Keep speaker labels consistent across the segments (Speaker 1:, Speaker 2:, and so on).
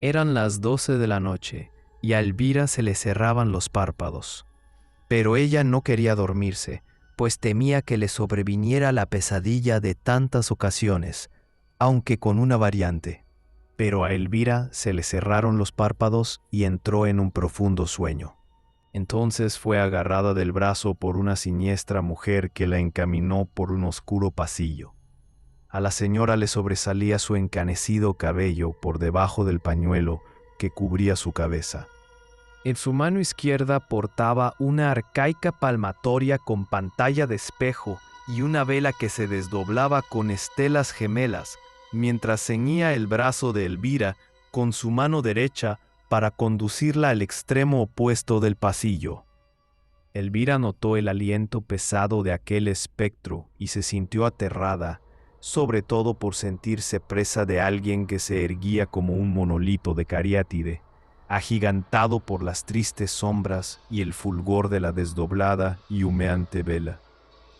Speaker 1: Eran las 12 de la noche y a Elvira se le cerraban los párpados. Pero ella no quería dormirse, pues temía que le sobreviniera la pesadilla de tantas ocasiones, aunque con una variante. Pero a Elvira se le cerraron los párpados y entró en un profundo sueño. Entonces fue agarrada del brazo por una siniestra mujer que la encaminó por un oscuro pasillo. A la señora le sobresalía su encanecido cabello por debajo del pañuelo que cubría su cabeza. En su mano izquierda portaba una arcaica palmatoria con pantalla de espejo y una vela que se desdoblaba con estelas gemelas, mientras ceñía el brazo de Elvira con su mano derecha para conducirla al extremo opuesto del pasillo. Elvira notó el aliento pesado de aquel espectro y se sintió aterrada, sobre todo por sentirse presa de alguien que se erguía como un monolito de cariátide, agigantado por las tristes sombras y el fulgor de la desdoblada y humeante vela.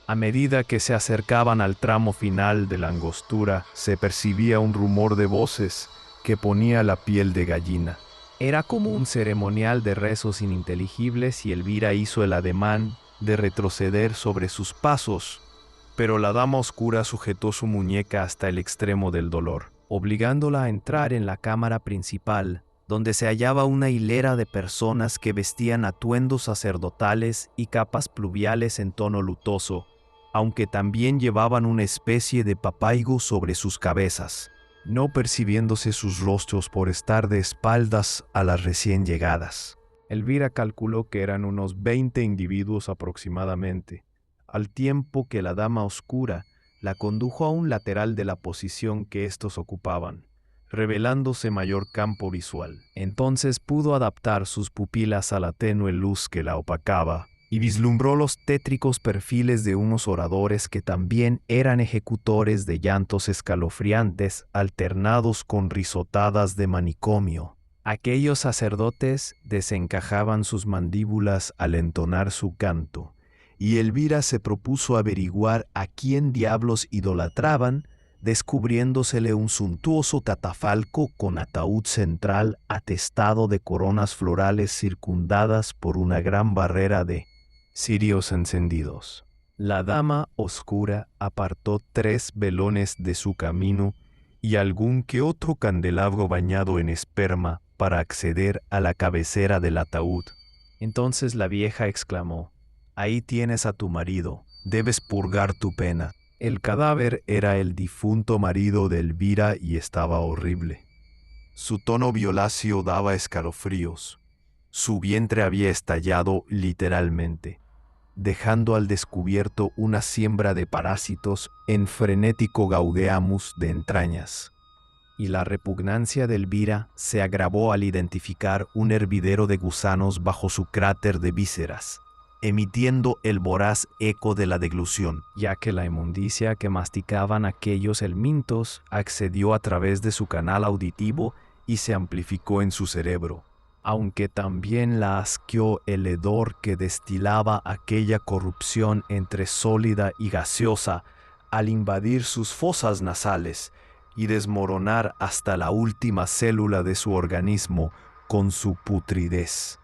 Speaker 1: A medida que se acercaban al tramo final de la angostura, se percibía un rumor de voces que ponía la piel de gallina. Era como un ceremonial de rezos ininteligibles y Elvira hizo el ademán de retroceder sobre sus pasos, pero la dama oscura sujetó su muñeca hasta el extremo del dolor, obligándola a entrar en la cámara principal, donde se hallaba una hilera de personas que vestían atuendos sacerdotales y capas pluviales en tono lutoso, aunque también llevaban una especie de papaigo sobre sus cabezas, no percibiéndose sus rostros por estar de espaldas a las recién llegadas. Elvira calculó que eran unos 20 individuos aproximadamente, al tiempo que la dama oscura la condujo a un lateral de la posición que éstos ocupaban, revelándose mayor campo visual. Entonces pudo adaptar sus pupilas a la tenue luz que la opacaba y vislumbró los tétricos perfiles de unos oradores que también eran ejecutores de llantos escalofriantes alternados con risotadas de manicomio. Aquellos sacerdotes desencajaban sus mandíbulas al entonar su canto, y Elvira se propuso averiguar a quién diablos idolatraban, descubriéndosele un suntuoso catafalco con ataúd central atestado de coronas florales circundadas por una gran barrera de cirios encendidos. La dama oscura apartó 3 velones de su camino y algún que otro candelabro bañado en esperma para acceder a la cabecera del ataúd. Entonces la vieja exclamó: «Ahí tienes a tu marido, debes purgar tu pena». El cadáver era el difunto marido de Elvira y estaba horrible. Su tono violáceo daba escalofríos. Su vientre había estallado literalmente, dejando al descubierto una siembra de parásitos en frenético gaudeamus de entrañas. Y la repugnancia de Elvira se agravó al identificar un hervidero de gusanos bajo su cráter de vísceras, emitiendo el voraz eco de la deglución, ya que la inmundicia que masticaban aquellos helmintos accedió a través de su canal auditivo y se amplificó en su cerebro, aunque también la asqueó el hedor que destilaba aquella corrupción entre sólida y gaseosa al invadir sus fosas nasales y desmoronar hasta la última célula de su organismo con su putridez.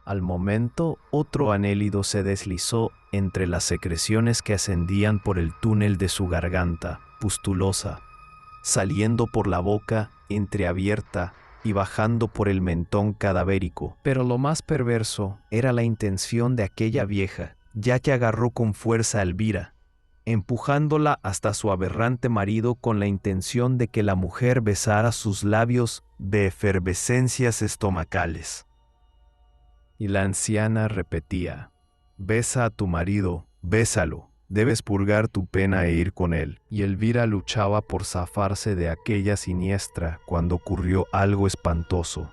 Speaker 1: Al momento, otro anélido se deslizó entre las secreciones que ascendían por el túnel de su garganta, pustulosa, saliendo por la boca entreabierta y bajando por el mentón cadavérico. Pero lo más perverso era la intención de aquella vieja, ya que agarró con fuerza a Elvira, empujándola hasta su aberrante marido con la intención de que la mujer besara sus labios de efervescencias estomacales. Y la anciana repetía: «Besa a tu marido, bésalo, debes purgar tu pena e ir con él». Y Elvira luchaba por zafarse de aquella siniestra cuando ocurrió algo espantoso.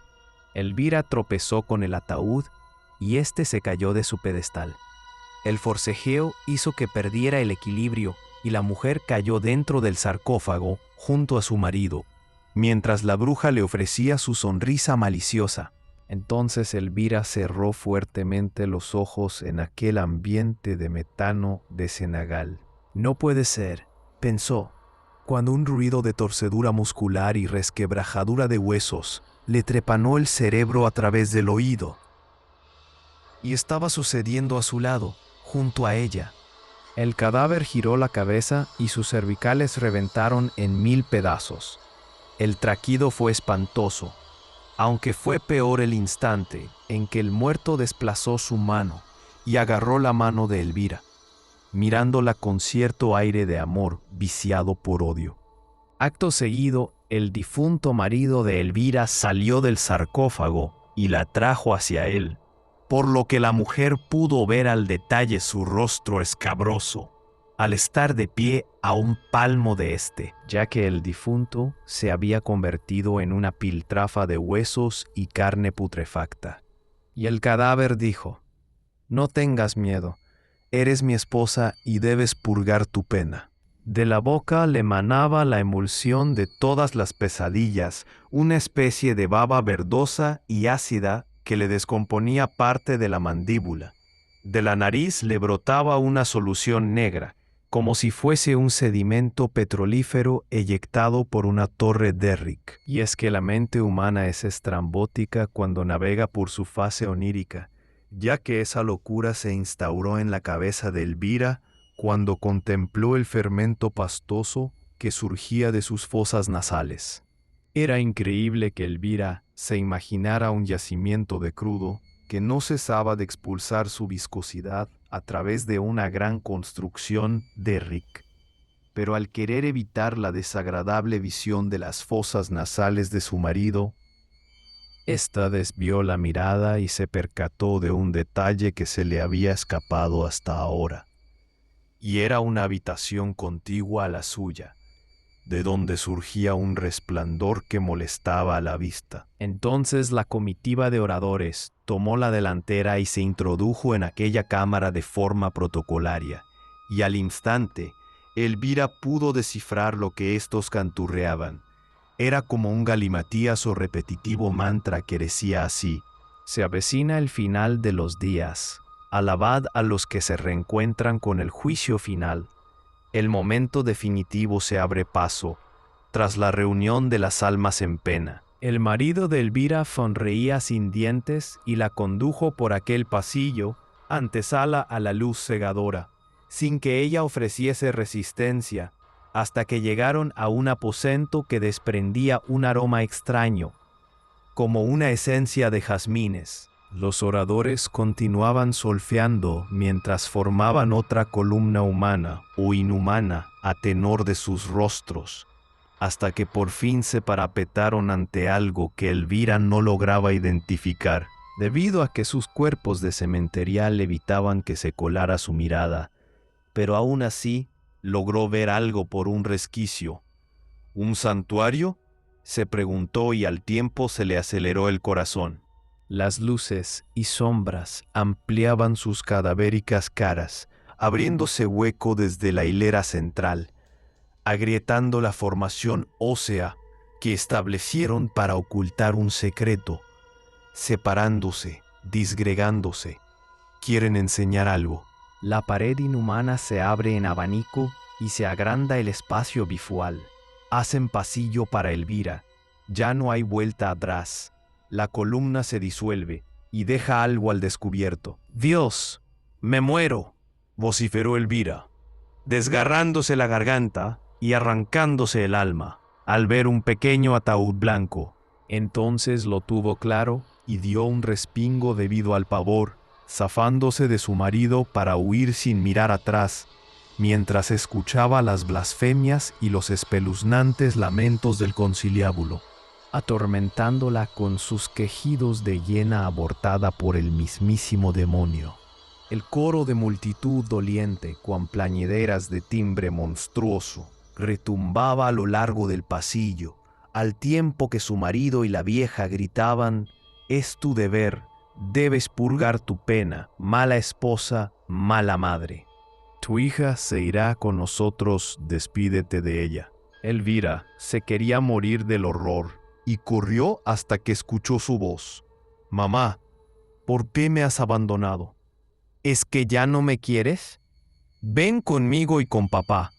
Speaker 1: Elvira tropezó con el ataúd y éste se cayó de su pedestal. El forcejeo hizo que perdiera el equilibrio y la mujer cayó dentro del sarcófago junto a su marido, mientras la bruja le ofrecía su sonrisa maliciosa. Entonces Elvira cerró fuertemente los ojos en aquel ambiente de metano de cenagal. «No puede ser», pensó, cuando un ruido de torcedura muscular y resquebrajadura de huesos le trepanó el cerebro a través del oído. Y estaba sucediendo a su lado, junto a ella. El cadáver giró la cabeza y sus cervicales reventaron en 1000 pedazos. El traquido fue espantoso, aunque fue peor el instante en que el muerto desplazó su mano y agarró la mano de Elvira, mirándola con cierto aire de amor viciado por odio. Acto seguido, el difunto marido de Elvira salió del sarcófago y la trajo hacia él, por lo que la mujer pudo ver al detalle su rostro escabroso, al estar de pie a un palmo de éste, ya que el difunto se había convertido en una piltrafa de huesos y carne putrefacta. Y el cadáver dijo: «No tengas miedo, eres mi esposa y debes purgar tu pena». De la boca le manaba la emulsión de todas las pesadillas, una especie de baba verdosa y ácida que le descomponía parte de la mandíbula. De la nariz le brotaba una solución negra, como si fuese un sedimento petrolífero eyectado por una torre Derrick. Y es que la mente humana es estrambótica cuando navega por su fase onírica, ya que esa locura se instauró en la cabeza de Elvira cuando contempló el fermento pastoso que surgía de sus fosas nasales. Era increíble que Elvira se imaginara un yacimiento de crudo que no cesaba de expulsar su viscosidad a través de una gran construcción Derrick. Pero al querer evitar la desagradable visión de las fosas nasales de su marido, ésta desvió la mirada y se percató de un detalle que se le había escapado hasta ahora. Y era una habitación contigua a la suya, de donde surgía un resplandor que molestaba a la vista. Entonces la comitiva de oradores tomó la delantera y se introdujo en aquella cámara de forma protocolaria, y al instante Elvira pudo descifrar lo que éstos canturreaban. Era como un galimatías o repetitivo mantra que decía así: «Se avecina el final de los días. Alabad a los que se reencuentran con el juicio final. El momento definitivo se abre paso, tras la reunión de las almas en pena». El marido de Elvira sonreía sin dientes y la condujo por aquel pasillo, antesala a la luz cegadora, sin que ella ofreciese resistencia, hasta que llegaron a un aposento que desprendía un aroma extraño, como una esencia de jazmines. Los oradores continuaban solfeando mientras formaban otra columna humana o inhumana a tenor de sus rostros, hasta que por fin se parapetaron ante algo que Elvira no lograba identificar, debido a que sus cuerpos de cementerial evitaban que se colara su mirada, pero aún así logró ver algo por un resquicio. ¿Un santuario?, se preguntó, y al tiempo se le aceleró el corazón. Las luces y sombras ampliaban sus cadavéricas caras, abriéndose hueco desde la hilera central, agrietando la formación ósea que establecieron para ocultar un secreto, separándose, disgregándose. ¿Quieren enseñar algo? La pared inhumana se abre en abanico y se agranda el espacio bifual. Hacen pasillo para Elvira. Ya no hay vuelta atrás. La columna se disuelve y deja algo al descubierto. «Dios, me muero», vociferó Elvira, desgarrándose la garganta y arrancándose el alma al ver un pequeño ataúd blanco. Entonces lo tuvo claro y dio un respingo debido al pavor, zafándose de su marido para huir sin mirar atrás, mientras escuchaba las blasfemias y los espeluznantes lamentos del conciliábulo, atormentándola con sus quejidos de hiena abortada por el mismísimo demonio. El coro de multitud doliente, cuan plañideras de timbre monstruoso, retumbaba a lo largo del pasillo, al tiempo que su marido y la vieja gritaban: «Es tu deber, debes purgar tu pena, mala esposa, mala madre. Tu hija se irá con nosotros, despídete de ella». Elvira se quería morir del horror y corrió hasta que escuchó su voz. «Mamá, ¿por qué me has abandonado? ¿Es que ya no me quieres? Ven conmigo y con papá».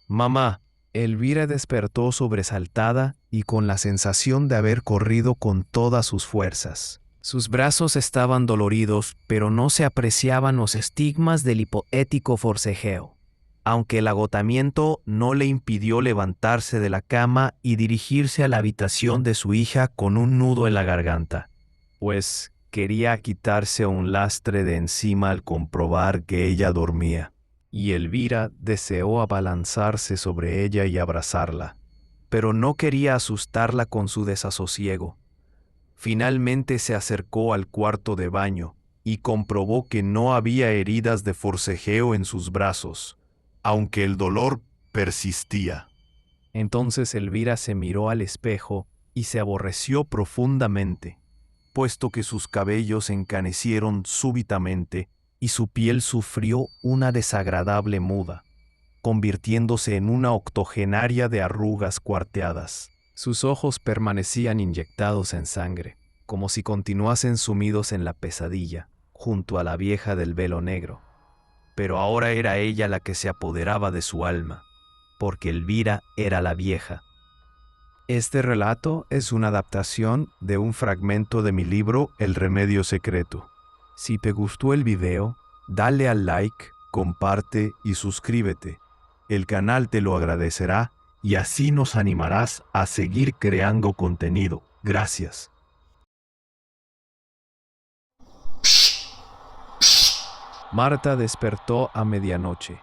Speaker 1: «Mamá». Elvira despertó sobresaltada y con la sensación de haber corrido con todas sus fuerzas. Sus brazos estaban doloridos, pero no se apreciaban los estigmas del hipotético forcejeo, aunque el agotamiento no le impidió levantarse de la cama y dirigirse a la habitación de su hija con un nudo en la garganta, pues quería quitarse un lastre de encima al comprobar que ella dormía, y Elvira deseó abalanzarse sobre ella y abrazarla, pero no quería asustarla con su desasosiego. Finalmente se acercó al cuarto de baño y comprobó que no había heridas de forcejeo en sus brazos, aunque el dolor persistía. Entonces Elvira se miró al espejo y se aborreció profundamente, puesto que sus cabellos encanecieron súbitamente y su piel sufrió una desagradable muda, convirtiéndose en una octogenaria de arrugas cuarteadas. Sus ojos permanecían inyectados en sangre, como si continuasen sumidos en la pesadilla, junto a la vieja del velo negro. Pero ahora era ella la que se apoderaba de su alma, porque Elvira era la vieja. Este relato es una adaptación de un fragmento de mi libro El Remedio Secreto. Si te gustó el video, dale al like, comparte y suscríbete. El canal te lo agradecerá y así nos animarás a seguir creando contenido. Gracias. Marta despertó a medianoche,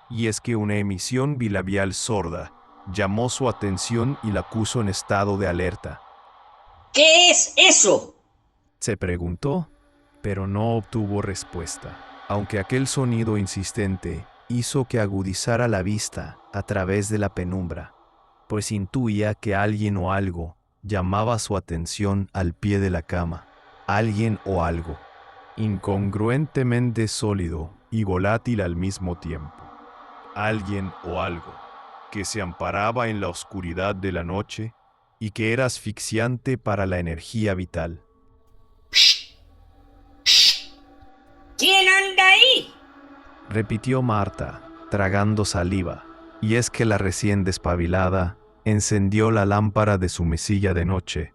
Speaker 1: y es que una emisión bilabial sorda llamó su atención y la puso en estado de alerta.
Speaker 2: ¿Qué es eso?,
Speaker 1: se preguntó, pero no obtuvo respuesta, aunque aquel sonido insistente hizo que agudizara la vista a través de la penumbra, pues intuía que alguien o algo llamaba su atención al pie de la cama. Alguien o algo, incongruentemente sólido y volátil al mismo tiempo. Alguien o algo que se amparaba en la oscuridad de la noche y que era asfixiante para la energía vital.
Speaker 2: ¿Quién anda ahí?,
Speaker 1: repitió Marta, tragando saliva, y es que la recién despabilada encendió la lámpara de su mesilla de noche,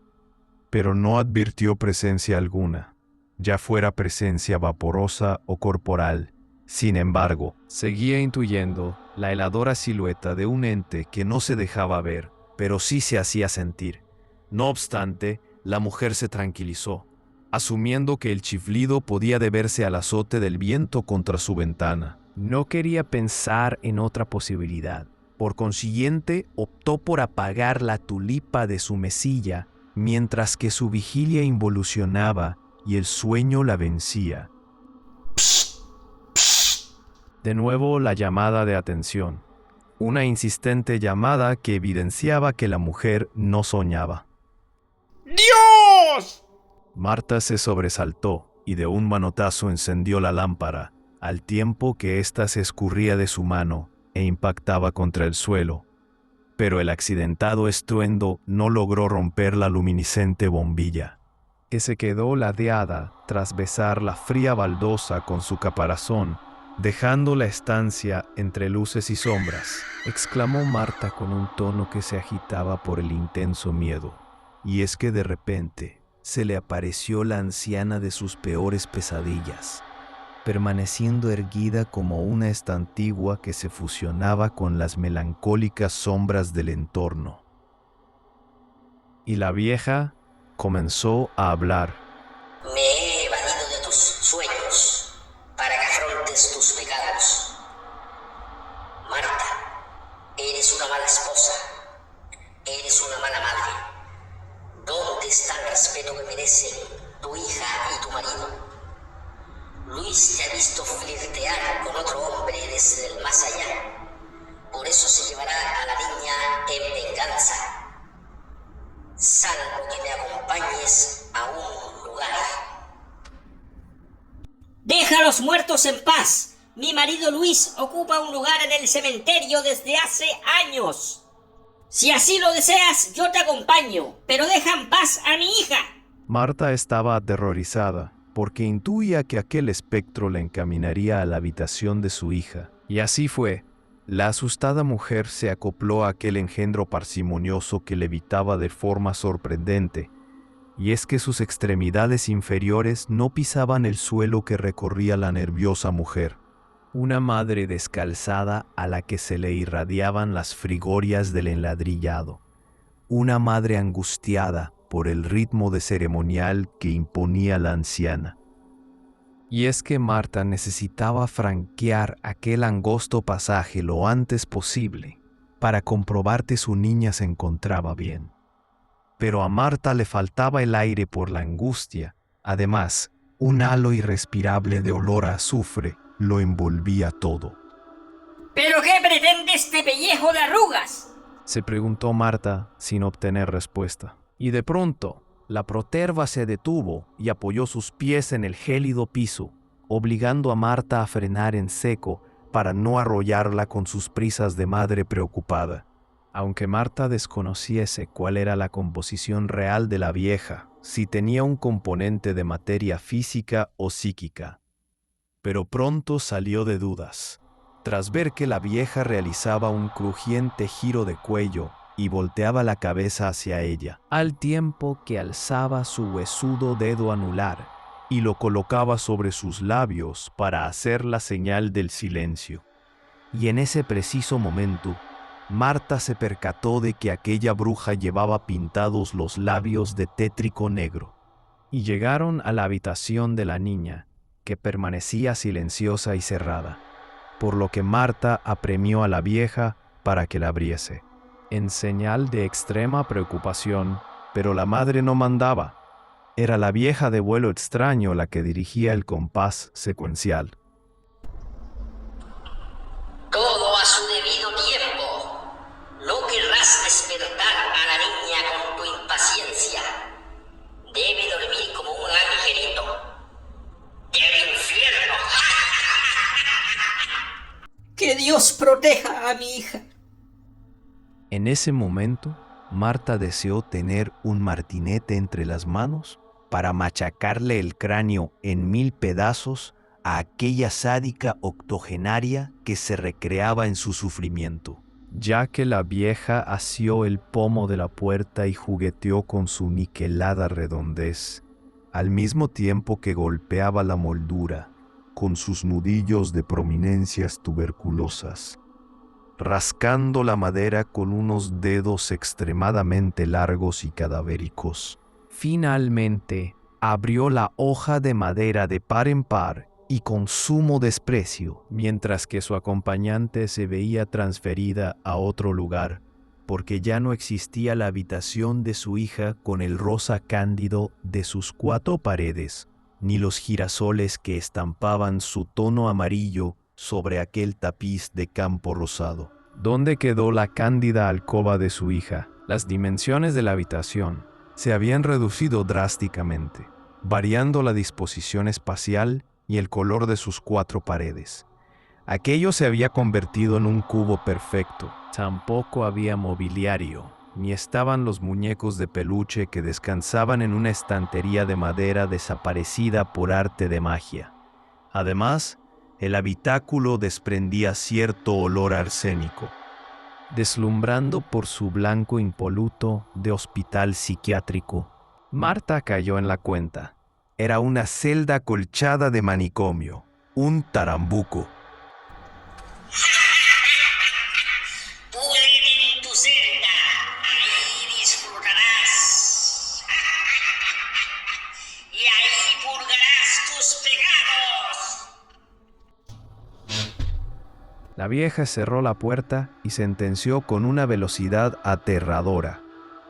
Speaker 1: pero no advirtió presencia alguna, ya fuera presencia vaporosa o corporal. Sin embargo, seguía intuyendo la heladora silueta de un ente que no se dejaba ver, pero sí se hacía sentir. No obstante, la mujer se tranquilizó, asumiendo que el chiflido podía deberse al azote del viento contra su ventana. No quería pensar en otra posibilidad. Por consiguiente, optó por apagar la tulipa de su mesilla, mientras que su vigilia involucionaba y el sueño la vencía. De nuevo la llamada de atención. Una insistente llamada que evidenciaba que la mujer no soñaba.
Speaker 2: ¡Dios!
Speaker 1: Marta se sobresaltó y de un manotazo encendió la lámpara, al tiempo que ésta se escurría de su mano e impactaba contra el suelo. Pero el accidentado estruendo no logró romper la luminiscente bombilla, que se quedó ladeada tras besar la fría baldosa con su caparazón, dejando la estancia entre luces y sombras, exclamó Marta con un tono que se agitaba por el intenso miedo. Y es que de repente se le apareció la anciana de sus peores pesadillas, permaneciendo erguida como una estantigua que se fusionaba con las melancólicas sombras del entorno. Y la vieja comenzó a hablar.
Speaker 2: Me he evadido de tus sueños para que afrontes tus pecados. Marta, eres una mala esposa, eres una mala madre. ¿Dónde está el respeto que merecen tu hija y tu marido? Luis te ha visto flirtear con otro hombre desde el más allá. Por eso se llevará a la niña en venganza. Salvo que me acompañes a un lugar. ¡Deja a los muertos en paz! Mi marido Luis ocupa un lugar en el cementerio desde hace años. Si así lo deseas, yo te acompaño, pero deja en paz a mi hija.
Speaker 1: Marta estaba aterrorizada, porque intuía que aquel espectro la encaminaría a la habitación de su hija. Y así fue. La asustada mujer se acopló a aquel engendro parsimonioso que levitaba de forma sorprendente, y es que sus extremidades inferiores no pisaban el suelo que recorría la nerviosa mujer. Una madre descalzada a la que se le irradiaban las frigorias del enladrillado. Una madre angustiada por el ritmo de ceremonial que imponía la anciana. Y es que Marta necesitaba franquear aquel angosto pasaje lo antes posible para comprobar que su niña se encontraba bien. Pero a Marta le faltaba el aire por la angustia. Además, un halo irrespirable de olor a azufre lo envolvía todo.
Speaker 3: ¿Pero qué pretende este pellejo de arrugas?,
Speaker 1: se preguntó Marta sin obtener respuesta. Y de pronto, la proterva se detuvo y apoyó sus pies en el gélido piso, obligando a Marta a frenar en seco para no arrollarla con sus prisas de madre preocupada. Aunque Marta desconociese cuál era la composición real de la vieja, si tenía un componente de materia física o psíquica. Pero pronto salió de dudas, tras ver que la vieja realizaba un crujiente giro de cuello y volteaba la cabeza hacia ella, al tiempo que alzaba su huesudo dedo anular y lo colocaba sobre sus labios para hacer la señal del silencio. Y en ese preciso momento, Marta se percató de que aquella bruja llevaba pintados los labios de tétrico negro. Y llegaron a la habitación de la niña, que permanecía silenciosa y cerrada, por lo que Marta apremió a la vieja para que la abriese, en señal de extrema preocupación, pero la madre no mandaba. Era la vieja de vuelo extraño la que dirigía el compás secuencial.
Speaker 2: Todo a su debido tiempo. No querrás despertar a la niña con tu impaciencia. Debe dormir como un angelito del infierno.
Speaker 3: Que Dios proteja a mi hija.
Speaker 1: En ese momento, Marta deseó tener un martinete entre las manos para machacarle el cráneo en 1000 pedazos a aquella sádica octogenaria que se recreaba en su sufrimiento, ya que la vieja asió el pomo de la puerta y jugueteó con su niquelada redondez, al mismo tiempo que golpeaba la moldura con sus nudillos de prominencias tuberculosas, rascando la madera con unos dedos extremadamente largos y cadavéricos. Finalmente, abrió la hoja de madera de par en par y con sumo desprecio, mientras que su acompañante se veía transferida a otro lugar, porque ya no existía la habitación de su hija con el rosa cándido de sus 4 paredes, ni los girasoles que estampaban su tono amarillo sobre aquel tapiz de campo rosado. ¿Dónde quedó la cándida alcoba de su hija? Las dimensiones de la habitación se habían reducido drásticamente, variando la disposición espacial y el color de sus 4 paredes. Aquello se había convertido en un cubo perfecto. Tampoco había mobiliario, ni estaban los muñecos de peluche que descansaban en una estantería de madera desaparecida por arte de magia. Además, el habitáculo desprendía cierto olor arsénico, deslumbrando por su blanco impoluto de hospital psiquiátrico. Marta cayó en la cuenta. Era una celda acolchada de manicomio, un tarambuco.
Speaker 2: Púdrete en tu celda, ahí disfrutarás. Y ahí purgarás tus pecados.
Speaker 1: La vieja cerró la puerta y sentenció con una velocidad aterradora,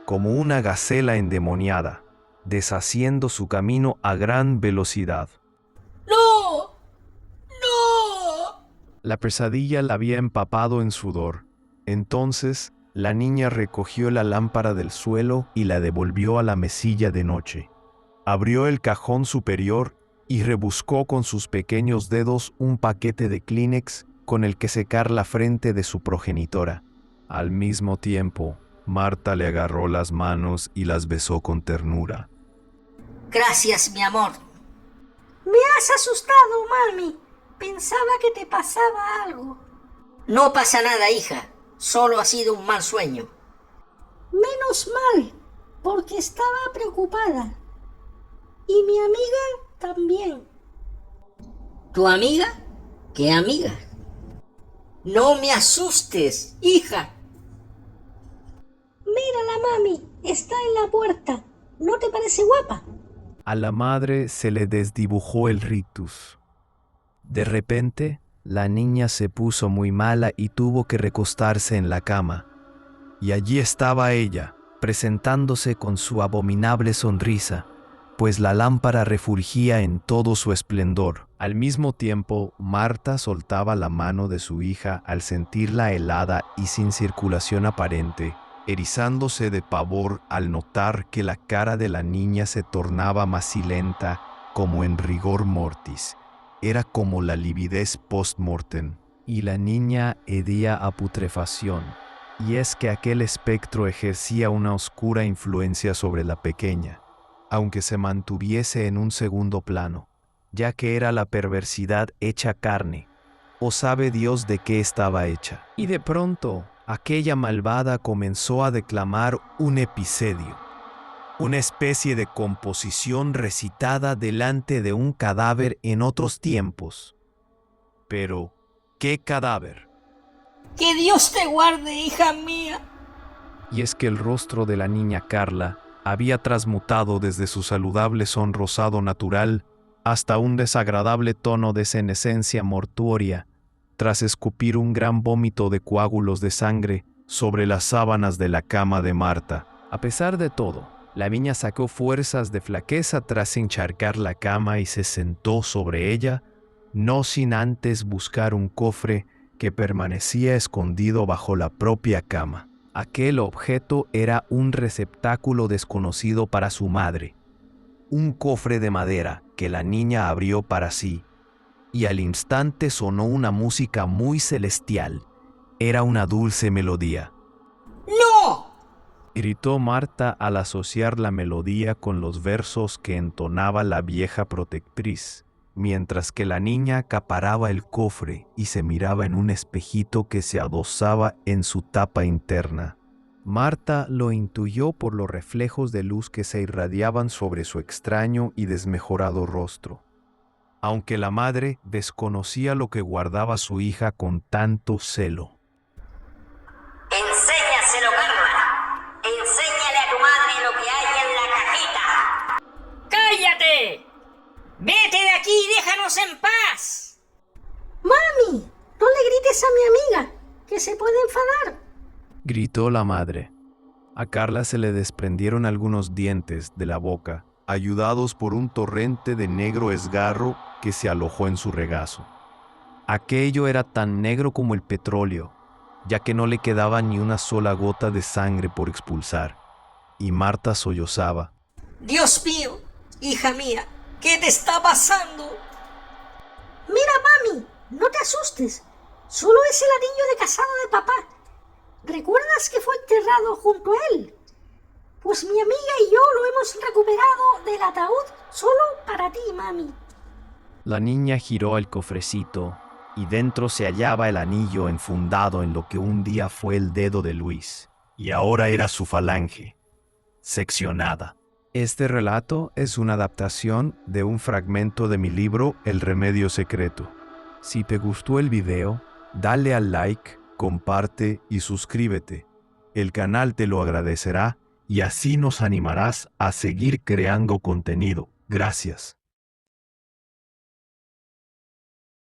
Speaker 1: como una gacela endemoniada, deshaciendo su camino a gran velocidad.
Speaker 3: ¡No! ¡No!
Speaker 1: La pesadilla la había empapado en sudor. Entonces, la niña recogió la lámpara del suelo y la devolvió a la mesilla de noche. Abrió el cajón superior y rebuscó con sus pequeños dedos un paquete de Kleenex con el que secar la frente de su progenitora. Al mismo tiempo, Marta le agarró las manos y las besó con ternura.
Speaker 3: Gracias, mi amor.
Speaker 4: Me has asustado, mami. Pensaba que te pasaba algo.
Speaker 2: No pasa nada, hija. Solo ha sido un mal sueño.
Speaker 4: Menos mal, porque estaba preocupada. Y mi amiga también.
Speaker 2: ¿Tu amiga? ¿Qué amiga? No me asustes, hija.
Speaker 4: Mírala, mami, está en la puerta. ¿No te parece guapa?
Speaker 1: A la madre se le desdibujó el rictus. De repente, la niña se puso muy mala y tuvo que recostarse en la cama. Y allí estaba ella, presentándose con su abominable sonrisa, pues la lámpara refulgía en todo su esplendor. Al mismo tiempo, Marta soltaba la mano de su hija al sentirla helada y sin circulación aparente, erizándose de pavor al notar que la cara de la niña se tornaba macilenta como en rigor mortis. Era como la lividez post-mortem, y la niña hedía a putrefacción. Y es que aquel espectro ejercía una oscura influencia sobre la pequeña, aunque se mantuviese en un segundo plano, ya que era la perversidad hecha carne, o sabe Dios de qué estaba hecha. Y de pronto, aquella malvada comenzó a declamar un episedio, una especie de composición recitada delante de un cadáver en otros tiempos. Pero, ¿qué cadáver?
Speaker 3: ¡Que Dios te guarde, hija mía!
Speaker 1: Y es que el rostro de la niña Carla había transmutado desde su saludable sonrosado natural hasta un desagradable tono de senescencia mortuoria, tras escupir un gran vómito de coágulos de sangre sobre las sábanas de la cama de Marta. A pesar de todo, la niña sacó fuerzas de flaqueza tras encharcar la cama y se sentó sobre ella, no sin antes buscar un cofre que permanecía escondido bajo la propia cama. Aquel objeto era un receptáculo desconocido para su madre, un cofre de madera que la niña abrió para sí, y al instante sonó una música muy celestial. Era una dulce melodía.
Speaker 3: ¡No!
Speaker 1: Gritó Marta al asociar la melodía con los versos que entonaba la vieja protectriz, mientras que la niña acaparaba el cofre y se miraba en un espejito que se adosaba en su tapa interna. Marta lo intuyó por los reflejos de luz que se irradiaban sobre su extraño y desmejorado rostro, aunque la madre desconocía lo que guardaba su hija con tanto celo.
Speaker 2: Enséñaselo, Carla. Enséñale a tu madre lo que hay en la cajita.
Speaker 3: ¡Cállate! ¡Vete de aquí y déjanos en paz!
Speaker 4: Mami, no le grites a mi amiga, que se puede enfadar.
Speaker 1: Gritó la madre. A Carla se le desprendieron algunos dientes de la boca, ayudados por un torrente de negro esgarro que se alojó en su regazo. Aquello era tan negro como el petróleo, ya que no le quedaba ni una sola gota de sangre por expulsar, y Marta sollozaba.
Speaker 3: Dios mío, hija mía, ¿qué te está pasando?
Speaker 4: Mira, mami, no te asustes. Solo es el anillo de casado de papá. ¿Recuerdas que fue enterrado junto a él? Pues mi amiga y yo lo hemos recuperado del ataúd solo para ti, mami.
Speaker 1: La niña giró el cofrecito y dentro se hallaba el anillo enfundado en lo que un día fue el dedo de Luis, y ahora era su falange, seccionada. Este relato es una adaptación de un fragmento de mi libro El Remedio Secreto. Si te gustó el video, dale al like, comparte y suscríbete. El canal te lo agradecerá y así nos animarás a seguir creando contenido. Gracias.